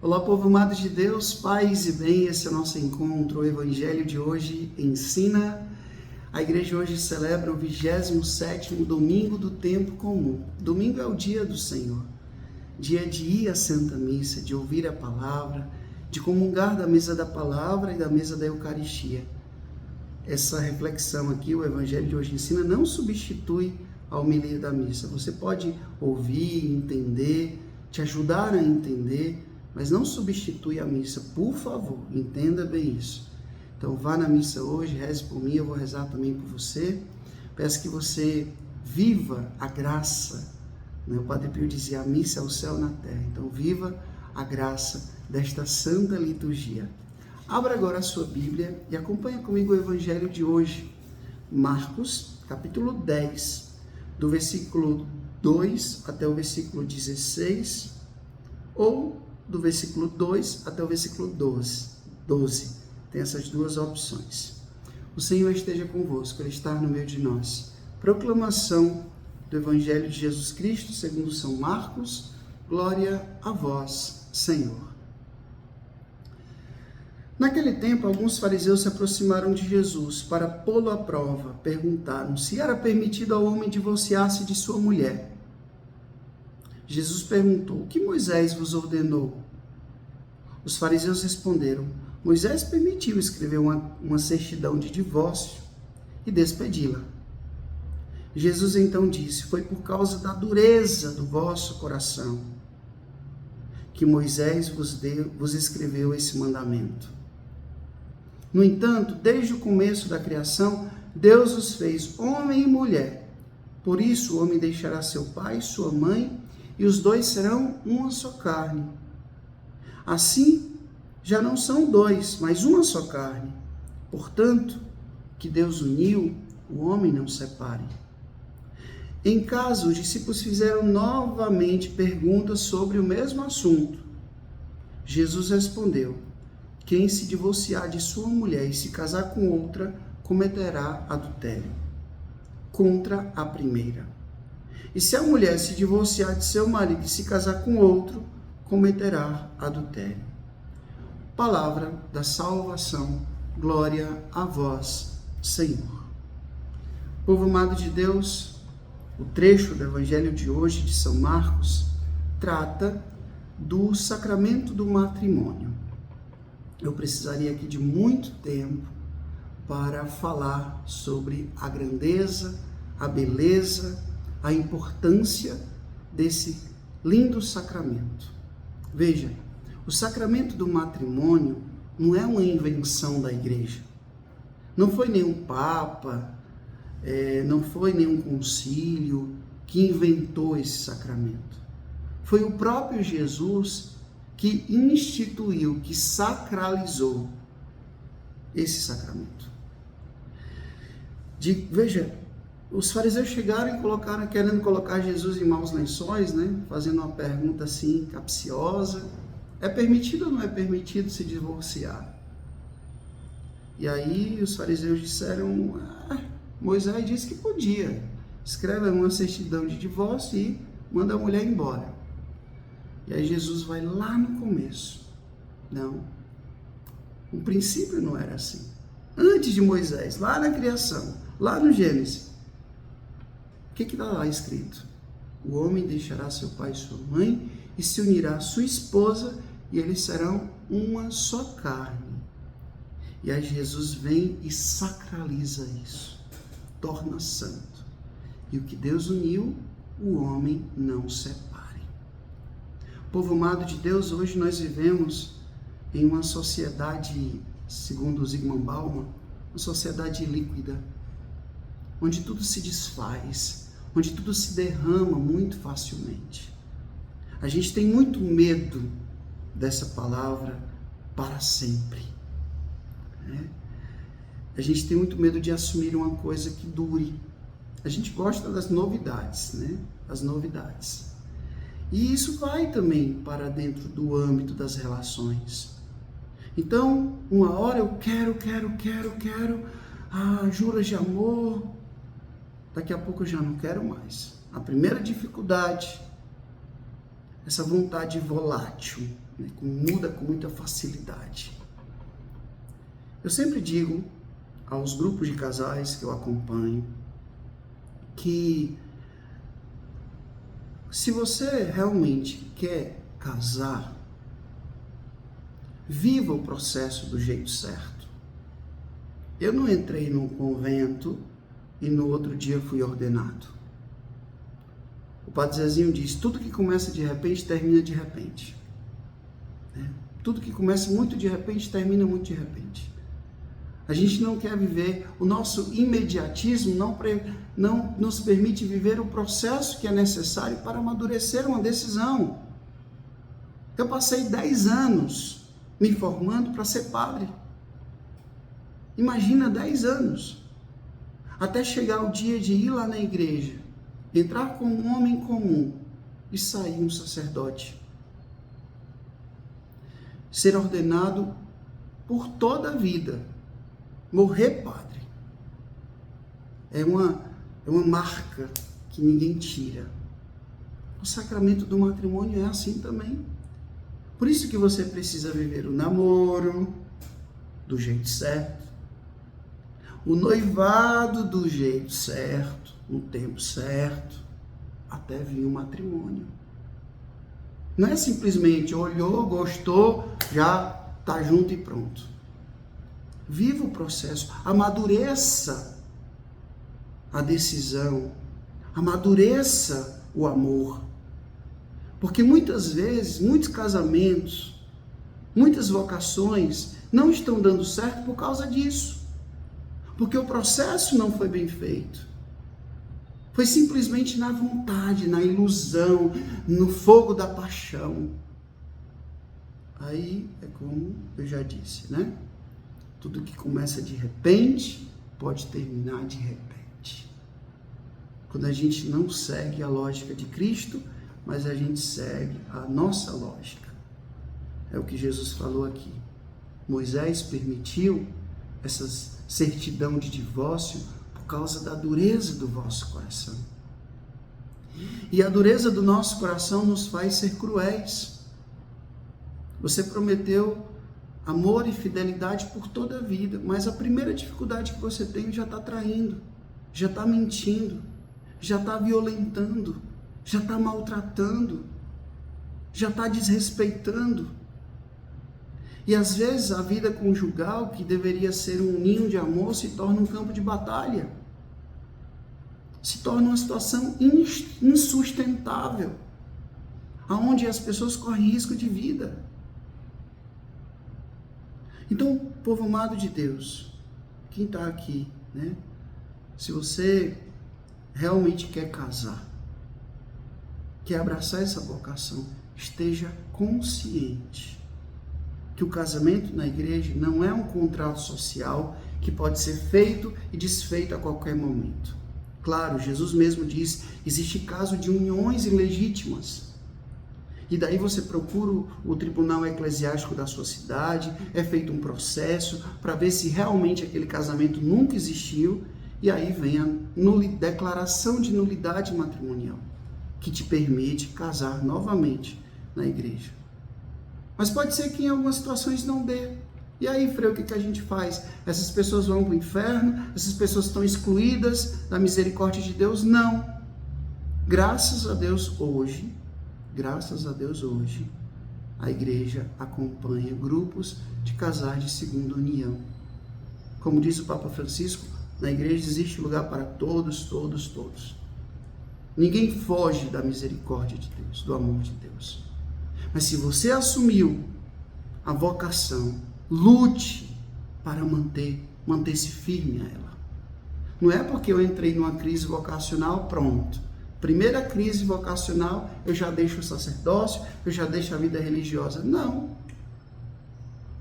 Olá, povo amado de Deus, paz e bem, esse é o nosso encontro. O Evangelho de hoje ensina. A igreja hoje celebra o 27º domingo do tempo comum. Domingo é o dia do Senhor, dia de ir à Santa Missa, de ouvir a palavra, de comungar da mesa da palavra e da mesa da Eucaristia. Essa reflexão aqui, o Evangelho de hoje ensina, não substitui a homilia da missa. Você pode ouvir, entender, te ajudar a entender, mas não substitui a missa. Por favor, entenda bem isso. Então vá na missa hoje, reze por mim, eu vou rezar também por você. Peço que você viva a graça. O Padre Pio dizia, a missa é o céu na terra. Então viva a graça desta santa liturgia. Abra agora a sua Bíblia e acompanhe comigo o Evangelho de hoje. Marcos, capítulo 10, do versículo 2 até o versículo 16, ou do versículo 2 até o versículo 12. Tem essas duas opções. O Senhor esteja convosco, Ele está no meio de nós. Proclamação do Evangelho de Jesus Cristo, segundo São Marcos. Glória a vós, Senhor. Naquele tempo, alguns fariseus se aproximaram de Jesus para pô-lo à prova. Perguntaram se era permitido ao homem divorciar-se de sua mulher. Jesus perguntou, o que Moisés vos ordenou? Os fariseus responderam, Moisés permitiu escrever uma certidão de divórcio e despedi-la. Jesus então disse, foi por causa da dureza do vosso coração que Moisés vos escreveu esse mandamento. No entanto, desde o começo da criação, Deus os fez homem e mulher. Por isso o homem deixará seu pai e sua mãe, e os dois serão uma só carne. Assim, já não são dois, mas uma só carne. Portanto, que Deus uniu, o homem não separe. Em casa, os discípulos fizeram novamente perguntas sobre o mesmo assunto. Jesus respondeu, quem se divorciar de sua mulher e se casar com outra, cometerá adultério contra a primeira. E se a mulher se divorciar de seu marido e se casar com outro, cometerá adultério. Palavra da salvação, glória a vós, Senhor. Povo amado de Deus, o trecho do Evangelho de hoje de São Marcos trata do sacramento do matrimônio. Eu precisaria aqui de muito tempo para falar sobre a grandeza, a beleza, a importância desse lindo sacramento. Veja, o sacramento do matrimônio não é uma invenção da igreja. Não foi nenhum papa, não foi nenhum concílio que inventou esse sacramento. Foi o próprio Jesus que instituiu, que sacralizou esse sacramento. Veja, os fariseus chegaram e querendo colocar Jesus em maus lençóis, fazendo uma pergunta assim, capciosa. É permitido ou não é permitido se divorciar? E aí os fariseus disseram, Moisés disse que podia. Escreve uma certidão de divórcio e manda a mulher embora. E aí Jesus vai lá no começo. Não. O princípio não era assim. Antes de Moisés, lá na criação, lá no Gênesis, o que está lá escrito? O homem deixará seu pai e sua mãe e se unirá à sua esposa e eles serão uma só carne. E aí Jesus vem e sacraliza isso, torna santo. E o que Deus uniu, o homem não separe. Povo amado de Deus, hoje nós vivemos em uma sociedade, segundo Zygmunt Bauman, uma sociedade líquida, onde tudo se desfaz, onde tudo se derrama muito facilmente. A gente tem muito medo dessa palavra para sempre. A gente tem muito medo de assumir uma coisa que dure. A gente gosta das novidades, As novidades. E isso vai também para dentro do âmbito das relações. Então, uma hora eu quero, juras de amor, daqui a pouco eu já não quero mais. A primeira dificuldade essa vontade volátil, né? Muda com muita facilidade. Eu sempre digo aos grupos de casais que eu acompanho que se você realmente quer casar, viva o processo do jeito certo. Eu não entrei num convento e no outro dia fui ordenado. O Padre Zezinho diz, tudo que começa de repente, termina de repente. Tudo que começa muito de repente, termina muito de repente. A gente não quer viver, o nosso imediatismo não nos permite viver o processo que é necessário para amadurecer uma decisão. Eu passei 10 anos me formando para ser padre. Imagina 10 anos. Até chegar o dia de ir lá na igreja, entrar como um homem comum e sair um sacerdote. Ser ordenado por toda a vida. Morrer padre. É uma marca que ninguém tira. O sacramento do matrimônio é assim também. Por isso que você precisa viver o namoro do jeito certo, o noivado do jeito certo, no tempo certo, até vir o matrimônio. Não é simplesmente olhou, gostou, já está junto e pronto. Viva o processo, amadureça a decisão, amadureça o amor. Porque muitas vezes, muitos casamentos, muitas vocações não estão dando certo por causa disso. Porque o processo não foi bem feito. Foi simplesmente na vontade, na ilusão, no fogo da paixão. Aí é como eu já disse, né? Tudo que começa de repente, pode terminar de repente. Quando a gente não segue a lógica de Cristo, mas a gente segue a nossa lógica. É o que Jesus falou aqui. Moisés permitiu essa certidão de divórcio por causa da dureza do vosso coração. E a dureza do nosso coração nos faz ser cruéis. Você prometeu amor e fidelidade por toda a vida, mas a primeira dificuldade que você tem já está traindo, já está mentindo, já está violentando, já está maltratando, já está desrespeitando. E às vezes a vida conjugal, que deveria ser um ninho de amor, se torna um campo de batalha, se torna uma situação insustentável, onde as pessoas correm risco de vida. Então, povo amado de Deus, quem está aqui, né? Se você realmente quer casar, quer abraçar essa vocação, esteja consciente que o casamento na igreja não é um contrato social que pode ser feito e desfeito a qualquer momento. Claro, Jesus mesmo diz, existe caso de uniões ilegítimas. E daí você procura o tribunal eclesiástico da sua cidade, é feito um processo para ver se realmente aquele casamento nunca existiu, e aí vem a declaração de nulidade matrimonial, que te permite casar novamente na igreja. Mas pode ser que em algumas situações não dê. E aí, Frei, o que a gente faz? Essas pessoas vão para o inferno? Essas pessoas estão excluídas da misericórdia de Deus? Não. Graças a Deus hoje, a igreja acompanha grupos de casais de segunda união. Como diz o Papa Francisco, na igreja existe lugar para todos, todos, todos. Ninguém foge da misericórdia de Deus, do amor de Deus. Mas se você assumiu a vocação, lute para manter-se firme a ela. Não é porque eu entrei numa crise vocacional, pronto. Primeira crise vocacional, eu já deixo o sacerdócio, eu já deixo a vida religiosa. Não.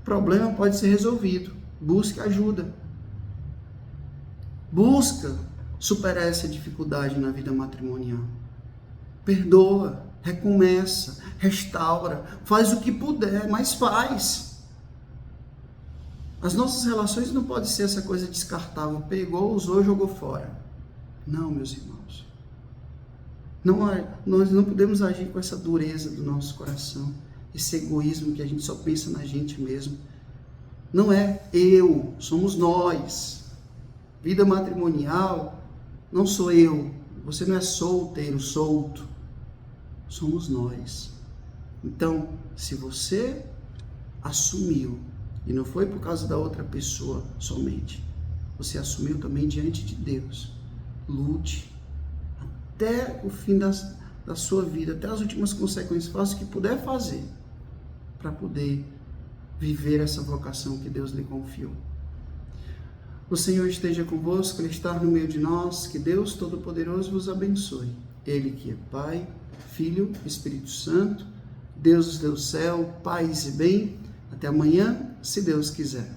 O problema pode ser resolvido. Busque ajuda. Busca superar essa dificuldade na vida matrimonial. Perdoa, recomeça, restaura, faz o que puder, mas faz. As nossas relações não podem ser essa coisa descartável. Pegou, usou, jogou fora. Não, meus irmãos. Nós não podemos agir com essa dureza do nosso coração. esse egoísmo que a gente só pensa na gente mesmo. Não é eu, somos nós. Vida matrimonial não sou eu, você não é solteiro, solto. Somos nós. Então, se você assumiu, e não foi por causa da outra pessoa somente, você assumiu também diante de Deus. Lute até o fim da sua vida, até as últimas consequências, faça o que puder fazer para poder viver essa vocação que Deus lhe confiou. O Senhor esteja convosco, Ele está no meio de nós, que Deus Todo-Poderoso vos abençoe. Ele que é Pai, Filho, Espírito Santo, Deus do céu, paz e bem. Até amanhã, se Deus quiser.